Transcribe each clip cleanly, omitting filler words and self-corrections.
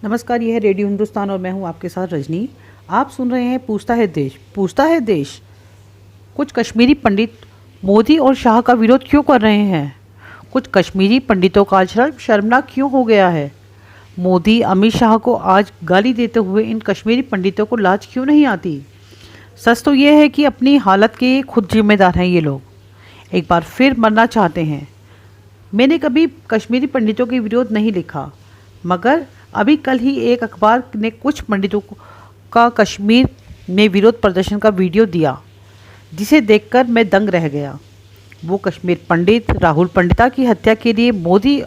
नमस्कार, यह है रेडियो हिंदुस्तान और मैं हूं आपके साथ रजनी। आप सुन रहे हैं पूछता है देश। पूछता है देश, कुछ कश्मीरी पंडित मोदी और शाह का विरोध क्यों कर रहे हैं? कुछ कश्मीरी पंडितों का आचरण शर्मनाक क्यों हो गया है? मोदी अमित शाह को आज गाली देते हुए इन कश्मीरी पंडितों को लाज क्यों नहीं आती? सच तो यह है कि अपनी हालत के खुद जिम्मेदार हैं ये लोग। एक बार फिर मरना चाहते हैं। मैंने कभी कश्मीरी पंडितों के विरोध नहीं लिखा, मगर अभी कल ही एक अखबार ने कुछ पंडितों का कश्मीर में विरोध प्रदर्शन का वीडियो दिया, जिसे देखकर मैं दंग रह गया। वो कश्मीर पंडित राहुल पंडिता की हत्या के लिए मोदी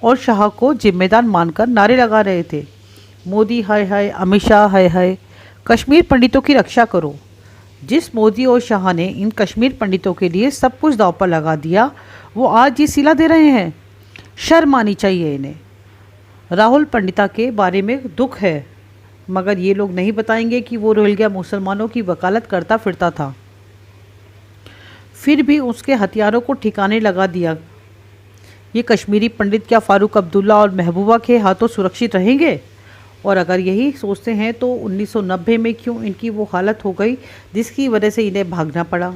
और शाह को जिम्मेदार मानकर नारे लगा रहे थे। मोदी हाय हाय, अमित शाह हाय हाय, कश्मीर पंडितों की रक्षा करो। जिस मोदी और शाह ने इन कश्मीर पंडितों के लिए सब कुछ दांव पर लगा दिया, वो आज ये सिला दे रहे हैं। शर्म आनी चाहिए इन्हें। राहुल पंडिता के बारे में दुख है, मगर ये लोग नहीं बताएंगे कि वो रोहिंग्या मुसलमानों की वकालत करता फिरता था, फिर भी उसके हथियारों को ठिकाने लगा दिया। ये कश्मीरी पंडित क्या फारूक अब्दुल्ला और महबूबा के हाथों सुरक्षित रहेंगे? और अगर यही सोचते हैं तो 1990 में क्यों इनकी वो हालत हो गई जिसकी वजह से इन्हें भागना पड़ा?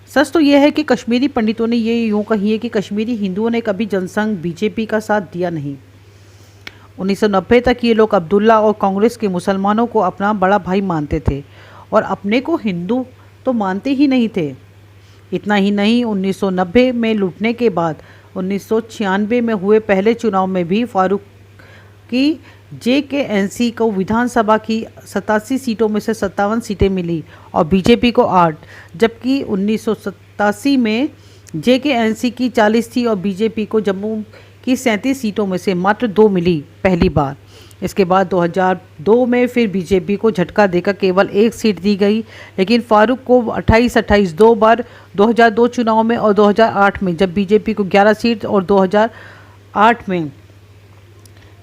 सच तो यह है कि कश्मीरी पंडितों ने ये यूँ कही है कि कश्मीरी हिंदुओं ने कभी जनसंघ बीजेपी का साथ दिया नहीं। 1990 तक ये लोग अब्दुल्ला और कांग्रेस के मुसलमानों को अपना बड़ा भाई मानते थे और अपने को हिंदू तो मानते ही नहीं थे। इतना ही नहीं, 1990 में लूटने के बाद 1996 में हुए पहले चुनाव में भी फारूक की JKNC को विधानसभा की 87 सीटों में से 57 सीटें मिली और बीजेपी को 8, जबकि 1987 में JKNC की 40 थी और बीजेपी को जम्मू की 37 सीटों में से मात्र 2 मिली पहली बार। इसके बाद 2002 में फिर बीजेपी को झटका देकर केवल 1 सीट दी गई, लेकिन फारूक को 28-28 दो बार 2002 चुनाव में और 2008 में, जब बीजेपी को 11 सीट और 2008 में,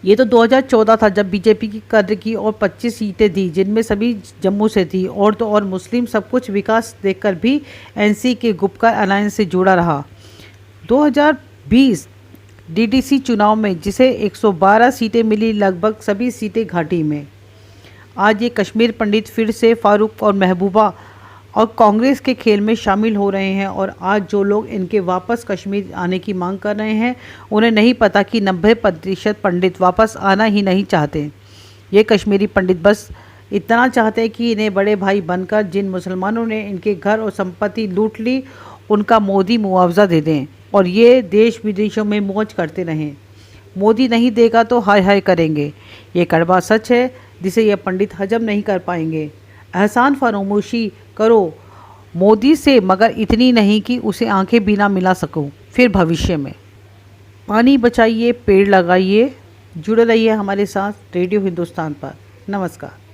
ये तो 2014 था जब बीजेपी की कद्र की और 25 सीटें दी, जिनमें सभी जम्मू से थी। और तो और मुस्लिम सब कुछ विकास देखकर भी NC के गुपकार अलायंस से जुड़ा रहा। 2020 DDC चुनाव में जिसे 112 सीटें मिली, लगभग सभी सीटें घाटी में। आज ये कश्मीर पंडित फिर से फारूक और महबूबा और कांग्रेस के खेल में शामिल हो रहे हैं। और आज जो लोग इनके वापस कश्मीर आने की मांग कर रहे हैं, उन्हें नहीं पता कि 90% पंडित वापस आना ही नहीं चाहते। ये कश्मीरी पंडित बस इतना चाहते हैं कि इन्हें बड़े भाई बनकर जिन मुसलमानों ने इनके घर और संपत्ति लूट ली, उनका मोदी मुआवजा दे दें और ये देश विदेशों में मौज करते रहें। मोदी नहीं देगा तो हाय हाय करेंगे। ये कड़वा सच है जिसे ये पंडित हजम नहीं कर पाएंगे। एहसान फरामोशी करो मोदी से, मगर इतनी नहीं कि उसे आंखें भी ना मिला सकूं फिर भविष्य में। पानी बचाइए, पेड़ लगाइए। जुड़े रहिए हमारे साथ रेडियो हिंदुस्तान पर। नमस्कार।